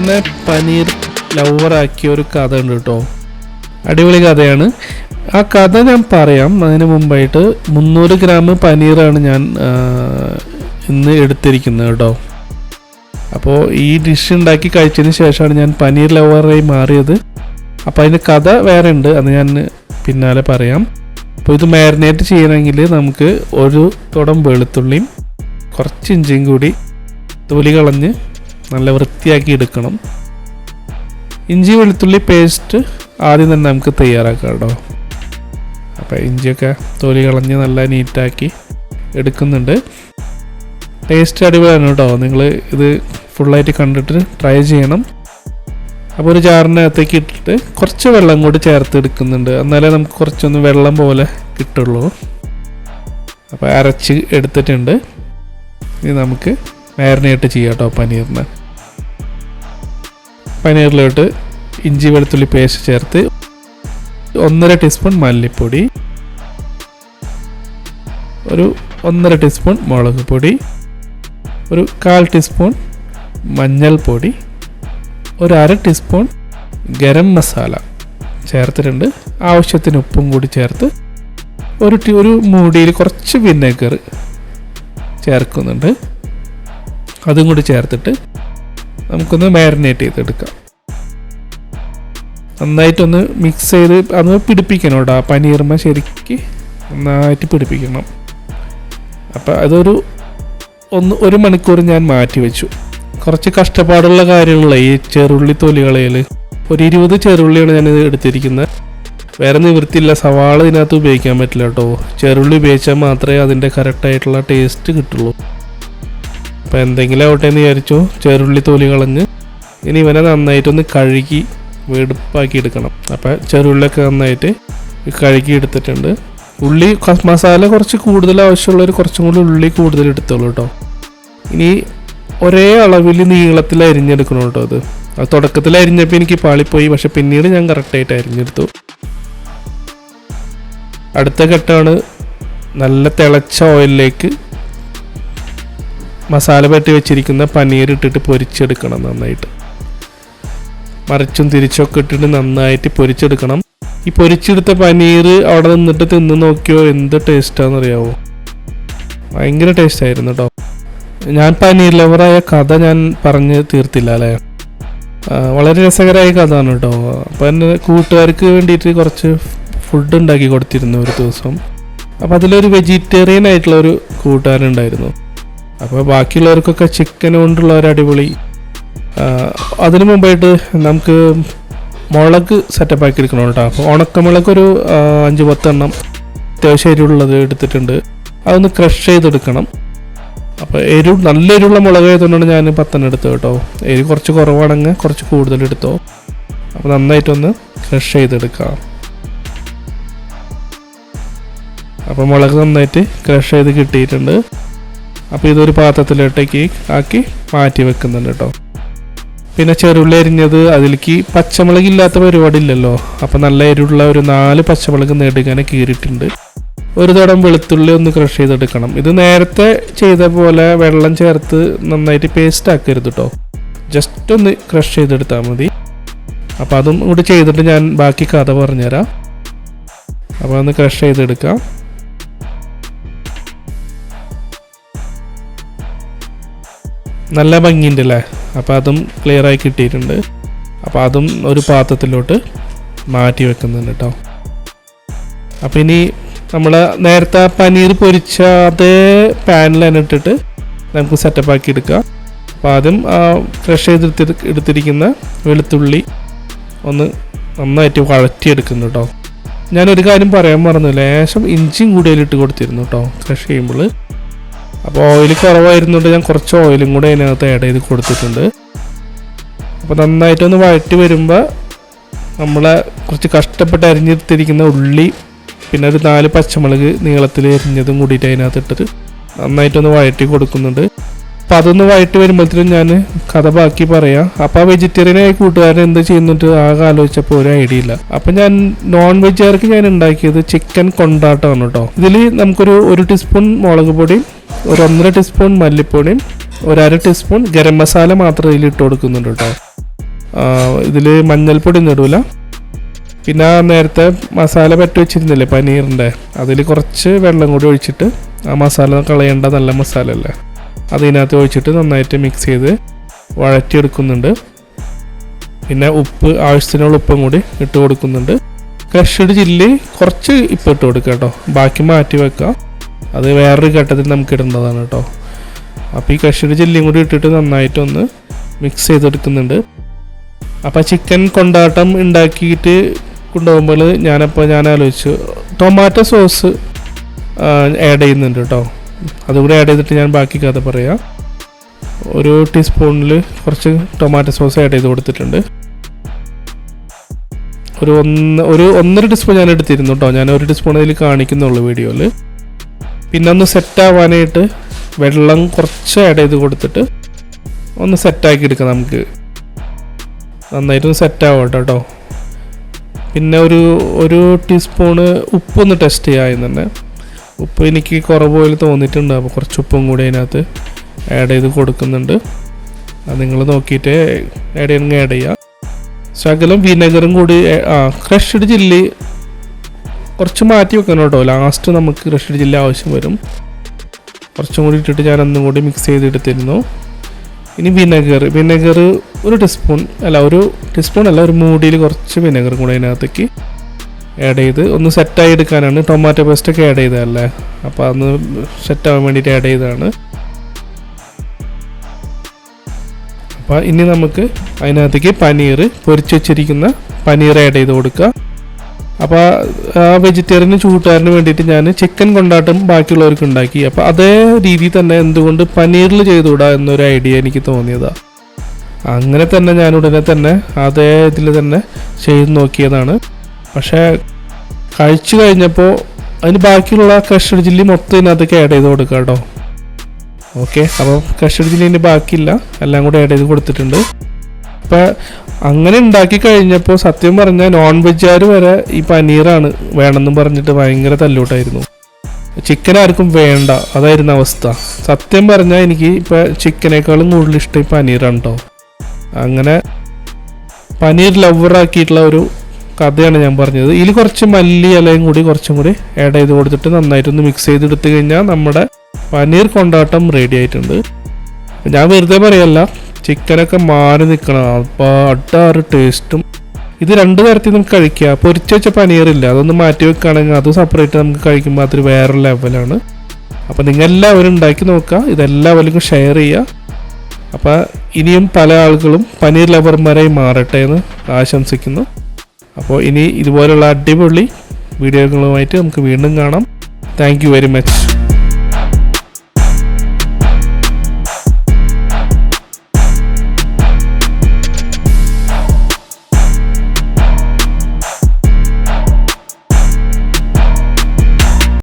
എന്നെ പനീർ ലവറാക്കിയ ഒരു കഥ ഉണ്ട് കേട്ടോ. അടിപൊളി കഥയാണ്. ആ കഥ ഞാൻ പറയാം. അതിന് മുമ്പായിട്ട് 300 ഗ്രാം പനീറാണ് ഞാൻ ഇന്ന് എടുത്തിരിക്കുന്നത് കേട്ടോ. അപ്പോൾ ഈ ഡിഷ് ഉണ്ടാക്കി കഴിച്ചതിന് ശേഷമാണ് ഞാൻ പനീർ ലവറായി മാറിയത്. അപ്പോൾ അതിൻ്റെ കഥ വേറെ ഉണ്ട്, അത് ഞാൻ പിന്നാലെ പറയാം. അപ്പോൾ ഇത് മാരിനേറ്റ് ചെയ്യണമെങ്കിൽ നമുക്ക് ഒരു തുടം വെളുത്തുള്ളിയും കുറച്ച് ഇഞ്ചിയും കൂടി തൊലി കളഞ്ഞ് നല്ല വൃത്തിയാക്കി എടുക്കണം. ഇഞ്ചി വെളുത്തുള്ളി പേസ്റ്റ് ആദ്യം തന്നെ നമുക്ക് തയ്യാറാക്കാം കേട്ടോ. അപ്പോൾ ഇഞ്ചിയൊക്കെ തൊലി കളഞ്ഞ് നല്ല നീറ്റാക്കി എടുക്കുന്നുണ്ട്. ടേസ്റ്റ് അടിപൊളിയാണ് കേട്ടോ. നിങ്ങൾ ഇത് ഫുള്ളായിട്ട് കണ്ടിട്ട് ട്രൈ ചെയ്യണം. അപ്പോൾ ഒരു ജാറിനകത്തേക്ക് ഇട്ടിട്ട് കുറച്ച് വെള്ളം കൂടി ചേർത്ത് എടുക്കുന്നുണ്ട്, എന്നാലേ നമുക്ക് കുറച്ചൊന്ന് വെള്ളം പോലെ കിട്ടുള്ളൂ. അപ്പോൾ അരച്ച് എടുത്തിട്ടുണ്ട്. ഇനി നമുക്ക് മാരിനേറ്റ് ചെയ്യാം കേട്ടോ പനീറിന്. പനീറിലോട്ട് ഇഞ്ചി വെളുത്തുള്ളി പേസ്റ്റ് ചേർത്ത് 1.5 ടീസ്പൂൺ മല്ലിപ്പൊടി, ഒരു 1.5 ടീസ്പൂൺ മുളക് പൊടി, ഒരു 1/4 ടീസ്പൂൺ മഞ്ഞൾപ്പൊടി, ഒരു 1/2 ടീസ്പൂൺ ഗരം മസാല ചേർത്തിട്ടുണ്ട്. ആവശ്യത്തിന് ഉപ്പും കൂടി ചേർത്ത് ഒരു മൂടിയിൽ കുറച്ച് വിനെഗർ ചേർക്കുന്നുണ്ട്. അതും കൂടി ചേർത്തിട്ട് നമുക്കൊന്ന് മാരിനേറ്റ് ചെയ്തെടുക്കാം. നന്നായിട്ടൊന്ന് മിക്സ് ചെയ്ത് അതൊന്ന് പിടിപ്പിക്കണം കേട്ടോ. പനീർമ ശരിക്ക് നന്നായിട്ട് പിടിപ്പിക്കണം. അപ്പോൾ അതൊരു 1 മണിക്കൂർ ഞാൻ മാറ്റി വെച്ചു. കുറച്ച് കഷ്ടപ്പാടുള്ള കാര്യമുള്ള ഈ ചെറുള്ളി തൊലി കളയൽ. ഒരു 20 ചെറുള്ളിയാണ് ഞാനിത് എടുത്തിരിക്കുന്നത്. വേറെ നിവൃത്തിയില്ല, സവാള ഇതിനകത്ത് ഉപയോഗിക്കാൻ പറ്റില്ല കേട്ടോ. ചെറുള്ളി ഉപയോഗിച്ചാൽ മാത്രമേ അതിൻ്റെ കറക്റ്റായിട്ടുള്ള ടേസ്റ്റ് കിട്ടുള്ളൂ. അപ്പോൾ എന്തെങ്കിലും ആവട്ടെ എന്ന് വിചാരിച്ചു ചെറുള്ളി തൊലി കളഞ്ഞ് ഇനി ഇവനെ നന്നായിട്ടൊന്ന് കഴുകി വെടുപ്പാക്കി എടുക്കണം. അപ്പോൾ ചെറുള്ളിയൊക്കെ നന്നായിട്ട് കഴുകി എടുത്തിട്ടുണ്ട്. ഉള്ളി മസാല കുറച്ച് കൂടുതൽ ആവശ്യമുള്ളവർ കുറച്ചും കൂടി ഉള്ളി കൂടുതൽ എടുത്തോളൂ കേട്ടോ. ഇനി ഒരേ അളവിൽ നീളത്തിൽ അരിഞ്ഞെടുക്കണം കേട്ടോ. അത് തുടക്കത്തിൽ അരിഞ്ഞപ്പോൾ എനിക്ക് പാളിപ്പോയി, പക്ഷെ പിന്നീട് ഞാൻ കറക്റ്റായിട്ട് അരിഞ്ഞെടുത്തു. അടുത്ത ഘട്ടമാണ് നല്ല തിളച്ച ഓയിലിലേക്ക് മസാല പറ്റി വെച്ചിരിക്കുന്ന പനീർ ഇട്ടിട്ട് പൊരിച്ചെടുക്കണം. നന്നായിട്ട് മറിച്ചും തിരിച്ചൊക്കെ ഇട്ടിട്ട് നന്നായിട്ട് പൊരിച്ചെടുക്കണം. ഈ പൊരിച്ചെടുത്ത പനീർ അവിടെ നിന്നിട്ട് തിന്ന് നോക്കിയോ എന്ത് ടേസ്റ്റാണെന്നറിയാവോ? ഭയങ്കര ടേസ്റ്റായിരുന്നു കേട്ടോ. ഞാൻ പനീർ ലവറായ കഥ ഞാൻ പറഞ്ഞ് തീർത്തില്ല അല്ലേ. വളരെ രസകരമായ കഥയാണ് കേട്ടോ. അപ്പോൾ എൻ്റെ കൂട്ടുകാർക്ക് വേണ്ടിയിട്ട് കുറച്ച് ഫുഡ് ഉണ്ടാക്കി കൊടുത്തിരുന്നു ഒരു ദിവസം. അപ്പോൾ അതിലൊരു വെജിറ്റേറിയൻ ആയിട്ടുള്ള ഒരു കൂട്ടുകാരുണ്ടായിരുന്നു. അപ്പോൾ ബാക്കിയുള്ളവർക്കൊക്കെ ചിക്കൻ കൊണ്ടുള്ള ഒരു അടിപൊളി. അതിനു മുമ്പായിട്ട് നമുക്ക് മുളക് സെറ്റപ്പാക്കി എടുക്കണം കേട്ടോ. അപ്പോൾ ഉണക്കമുളക് ഒരു 5-10 എണ്ണം അത്യാവശ്യം എരിവുള്ളത് എടുത്തിട്ടുണ്ട്. അതൊന്ന് ക്രഷ് ചെയ്തെടുക്കണം. അപ്പോൾ നല്ല എരിവുള്ള മുളക് ആയതുകൊണ്ടാണ് ഞാൻ 10 എണ്ണം എടുത്തത് കേട്ടോ. എരിവ് കുറച്ച് കുറവാണെങ്കിൽ കുറച്ച് കൂടുതൽ എടുത്തോ. അപ്പോൾ നന്നായിട്ടൊന്ന് ക്രഷ് ചെയ്തെടുക്കാം. അപ്പോൾ മുളക് നന്നായിട്ട് ക്രഷ് ചെയ്ത് കിട്ടിയിട്ടുണ്ട്. അപ്പോൾ ഇതൊരു പാത്രത്തിലോട്ടേക്ക് ആക്കി മാറ്റി വെക്കുന്നുണ്ട് കേട്ടോ. പിന്നെ ചെറുള്ളി അരിഞ്ഞത്, അതിലേക്ക് പച്ചമുളക് ഇല്ലാത്ത പരിപാടി ഇല്ലല്ലോ. അപ്പോൾ നല്ല എരിവുള്ള ഒരു 4 പച്ചമുളക് നെടുങ്ങനെ കീറിയിട്ടുണ്ട്. ഒരു തടം വെളുത്തുള്ളി ഒന്ന് ക്രഷ് ചെയ്തെടുക്കണം. ഇത് നേരത്തെ ചെയ്ത പോലെ വെള്ളം ചേർത്ത് നന്നായിട്ട് പേസ്റ്റ് ആക്കരുത് കേട്ടോ. ജസ്റ്റ് ഒന്ന് ക്രഷ് ചെയ്തെടുത്താൽ മതി. അപ്പോൾ അതും കൂടി ചെയ്തിട്ട് ഞാൻ ബാക്കി കഥ പറഞ്ഞുതരാം. അപ്പോൾ ഒന്ന് ക്രഷ് ചെയ്തെടുക്കാം. നല്ല ഭംഗിയുണ്ട് അല്ലേ. അപ്പോൾ അതും ക്ലിയറായി കിട്ടിയിട്ടുണ്ട്. അപ്പോൾ അതും ഒരു പാത്രത്തിലോട്ട് മാറ്റി വെക്കുന്നുണ്ട് കേട്ടോ. അപ്പോൾ ഇനി നമ്മൾ നേരത്തെ പനീർ പൊരിച്ച അതേ പാനിൽ തന്നെ ഇട്ടിട്ട് നമുക്ക് സെറ്റപ്പാക്കി എടുക്കാം. അപ്പോൾ ആദ്യം ക്രഷ് എടുത്തിരിക്കുന്ന വെളുത്തുള്ളി ഒന്ന് നന്നായിട്ട് വഴറ്റിയെടുക്കുന്നു കേട്ടോ. ഞാനൊരു കാര്യം പറയാൻ മറന്നു, ലേശം ഇഞ്ചിയും കൂടി അതിലിട്ട് കൊടുത്തിരുന്നു കേട്ടോ ക്രഷ് ചെയ്യുമ്പോൾ. അപ്പോൾ ഓയിൽ കുറവായിരുന്നുകൊണ്ട് ഞാൻ കുറച്ച് ഓയിലും കൂടെ അതിനകത്ത് ആഡ് ചെയ്ത് കൊടുത്തിട്ടുണ്ട്. അപ്പോൾ നന്നായിട്ടൊന്ന് വഴറ്റി വരുമ്പോൾ നമ്മളെ കുറച്ച് കഷ്ടപ്പെട്ട് അരിഞ്ഞെടുത്തിരിക്കുന്ന ഉള്ളി, പിന്നെ ഒരു 4 പച്ചമുളക് നീളത്തിൽ എരിഞ്ഞതും കൂടിയിട്ട് അതിനകത്ത് ഇട്ടിട്ട് നന്നായിട്ടൊന്ന് വഴറ്റി കൊടുക്കുന്നുണ്ട്. അപ്പോൾ അതൊന്ന് വഴറ്റി വരുമ്പോഴത്തേനും ഞാൻ കഥ ബാക്കി പറയാം. അപ്പോൾ ആ വെജിറ്റേറിയനായ കൂട്ടുകാരൻ എന്ത് ചെയ്യുന്നുണ്ട് ആകെ ആലോചിച്ചപ്പോൾ ഒരു ഐഡിയ ഇല്ല. അപ്പം ഞാൻ നോൺ വെജുകാർക്ക് ഞാൻ ഉണ്ടാക്കിയത് ചിക്കൻ കൊണ്ടാട്ടമാണ് കേട്ടോ. ഇതിൽ നമുക്കൊരു 1 ടീസ്പൂൺ മുളക് പൊടിയും ഒരു 1.5 ടീസ്പൂൺ മല്ലിപ്പൊടിയും ഒരു 1/2 ടീസ്പൂൺ ഗരം മസാല മാത്രം ഇതിൽ ഇട്ട് കൊടുക്കുന്നുണ്ട് കേട്ടോ. ഇതിൽ മഞ്ഞൾപ്പൊടി ഒന്നും ഇടൂല. പിന്നെ നേരത്തെ മസാല പറ്റി വെച്ചിരുന്നില്ലേ പനീറിൻ്റെ, അതിൽ കുറച്ച് വെള്ളം കൂടി ഒഴിച്ചിട്ട് ആ മസാല കളയേണ്ട നല്ല മസാല അല്ലേ, അതിനകത്ത് ഒഴിച്ചിട്ട് നന്നായിട്ട് മിക്സ് ചെയ്ത് വഴറ്റിയെടുക്കുന്നുണ്ട്. പിന്നെ ഉപ്പ്, ആവശ്യത്തിനുള്ള ഉപ്പും കൂടി ഇട്ട് കൊടുക്കുന്നുണ്ട്. ക്രഷ്ഡ് ചില്ലി കുറച്ച് ഇപ്പം ഇട്ട് കൊടുക്കുക കേട്ടോ, ബാക്കി മാറ്റി വെക്കുക, അത് വേറൊരു ഘട്ടത്തിൽ നമുക്ക് ഇടേണ്ടതാണ് കേട്ടോ. അപ്പോൾ ഈ ക്രഷ്ഡ് ചില്ലിയും കൂടി ഇട്ടിട്ട് നന്നായിട്ടൊന്ന് മിക്സ് ചെയ്തെടുക്കുന്നുണ്ട്. അപ്പോൾ ചിക്കൻ കൊണ്ടാട്ടം ഉണ്ടാക്കിയിട്ട് കൊണ്ടുപോകുമ്പോൾ ഞാൻ ആലോചിച്ചു ടൊമാറ്റോ സോസ് ആഡ് ചെയ്യുന്നുണ്ട് കേട്ടോ. അതുകൂടി ആഡ് ചെയ്തിട്ട് ഞാൻ ബാക്കി കഥ പറയാം. ഒരു ടീസ്പൂണിൽ കുറച്ച് ടൊമാറ്റോ സോസ് ആഡ് ചെയ്ത് കൊടുത്തിട്ടുണ്ട്. ഒരു 1.5 ടീസ്പൂൺ ഞാൻ എടുത്തിരുന്നു കേട്ടോ. ഞാൻ 1 ടീസ്പൂൺ അതിൽ കാണിക്കുന്നുള്ളൂ വീഡിയോയിൽ. പിന്നെ ഒന്ന് സെറ്റാവാനായിട്ട് വെള്ളം കുറച്ച് ആഡ് ചെയ്ത് കൊടുത്തിട്ട് ഒന്ന് സെറ്റാക്കി എടുക്കാം. നമുക്ക് നന്നായിട്ടൊന്ന് സെറ്റാവട്ടെ കേട്ടോ. പിന്നെ ഒരു ടീസ്പൂണ് ഉപ്പൊന്ന് ടെസ്റ്റ് ചെയ്യാം തന്നെ. ഉപ്പ് എനിക്ക് കുറവ് പോലെ തോന്നിയിട്ടുണ്ട്, അപ്പോൾ കുറച്ച് ഉപ്പും കൂടി അതിനകത്ത് ആഡ് ചെയ്ത് കൊടുക്കുന്നുണ്ട്. അത് നിങ്ങൾ നോക്കിയിട്ട് ആഡ് ചെയ്യണമെങ്കിൽ ആഡ് ചെയ്യുക. ശകലം വിനെഗറും കൂടി, ക്രഷ്ഡ് ചില്ലി കുറച്ച് മാറ്റി വെക്കണം കേട്ടോ. ലാസ്റ്റ് നമുക്ക് ക്രഷ്ഡ് ചില്ലി ആവശ്യം വരും. കുറച്ചും കൂടി ഇട്ടിട്ട് ഞാൻ ഒന്നും കൂടി മിക്സ് ചെയ്തെടുത്തിരുന്നു. ഇനി വിനെഗർ ഒരു ടീസ്പൂൺ അല്ല, ഒരു മൂടിയിൽ കുറച്ച് വിനെഗർ കൂടെ അതിനകത്തേക്ക് ആഡ് ചെയ്ത് ഒന്ന് സെറ്റായി എടുക്കാനാണ്. ടൊമാറ്റോ പേസ്റ്റൊക്കെ ആഡ് ചെയ്തതല്ലേ, അപ്പോൾ അതൊന്ന് സെറ്റാവാൻ വേണ്ടിയിട്ട് ആഡ് ചെയ്തതാണ്. അപ്പോൾ ഇനി നമുക്ക് അതിനകത്തേക്ക് പൊരിച്ച് വെച്ചിരിക്കുന്ന പനീർ ആഡ് ചെയ്ത് കൊടുക്കുക. അപ്പോൾ ആ വെജിറ്റേറിയൻ കൂട്ടുകാരന് വേണ്ടിയിട്ട് ഞാൻ ചിക്കൻ കൊണ്ടാട്ടം ബാക്കിയുള്ളവർക്ക് ഉണ്ടാക്കി. അപ്പോൾ അതേ രീതിയിൽ തന്നെ എന്തുകൊണ്ട് പനീറിൽ ചെയ്തുകൂടാ എന്നൊരു ഐഡിയ എനിക്ക് തോന്നിയതാണ്. അങ്ങനെ തന്നെ ഞാൻ ഉടനെ തന്നെ അതേ ഇതിൽ തന്നെ ചെയ്ത് നോക്കിയതാണ്. പക്ഷേ കഴിച്ചു കഴിഞ്ഞപ്പോൾ അതിന് ബാക്കിയുള്ള ക്രഷ്ഡ് ചില്ലി മൊത്തം ഇതിനകത്തേക്ക് ആഡ് ചെയ്ത് കൊടുക്കുക കേട്ടോ. ഓക്കെ, അപ്പോൾ ക്രഷ്ഡ് ചില്ലിൻ്റെ ബാക്കിയില്ല, എല്ലാം കൂടെ ആഡ് ചെയ്ത് കൊടുത്തിട്ടുണ്ട്. അപ്പോൾ അങ്ങനെ ഉണ്ടാക്കി കഴിഞ്ഞപ്പോൾ സത്യം പറഞ്ഞാൽ നോൺ വെജുകാർ വരെ ഈ പനീറാണ് വേണമെന്നും പറഞ്ഞിട്ട് ഭയങ്കര തല്ലൂട്ടായിരുന്നു. ചിക്കൻ ആർക്കും വേണ്ട, അതായിരുന്നു അവസ്ഥ. സത്യം പറഞ്ഞാൽ എനിക്ക് ഇപ്പോൾ ചിക്കനേക്കാളും കൂടുതൽ ഇഷ്ടം ഈ പനീറാണ് കേട്ടോ. അങ്ങനെ പനീർ ലവറാക്കിയിട്ടുള്ള ഒരു കഥയാണ് ഞാൻ പറഞ്ഞത്. ഇതിൽ കുറച്ച് മല്ലി ഇലയും കൂടി കുറച്ചും കൂടി ആഡ് ചെയ്ത് കൊടുത്തിട്ട് നന്നായിട്ടൊന്ന് മിക്സ് ചെയ്തെടുത്ത് കഴിഞ്ഞാൽ നമ്മുടെ പനീർ കൊണ്ടാട്ടം റെഡി ആയിട്ടുണ്ട്. ഞാൻ വെറുതെ പറയല്ല, ചിക്കനൊക്കെ മാറി നിൽക്കണം, അപ്പോൾ അടാറ് ടേസ്റ്റും. ഇത് 2 തരത്തിൽ നമുക്ക് കഴിക്കുക. പൊരിച്ച് വെച്ച പനീറില്ല, അതൊന്ന് മാറ്റി വെക്കുകയാണെങ്കിൽ അത് സെപ്പറേറ്റ് നമുക്ക് കഴിക്കുമ്പോൾ അതൊരു വേറെ ലെവലാണ്. അപ്പോൾ നിങ്ങളെല്ലാവരും ഉണ്ടാക്കി നോക്കുക, ഇതെല്ലാവരും ഷെയർ ചെയ്യുക. അപ്പോൾ ഇനിയും പല ആളുകളും പനീർ ലവർമാരായി മാറട്ടെ എന്ന് ആശംസിക്കുന്നു. അപ്പോൾ ഇനി ഇതുപോലുള്ള അടിപൊളി വീഡിയോകളുമായിട്ട് നമുക്ക് വീണ്ടും കാണാം. Thank you very much.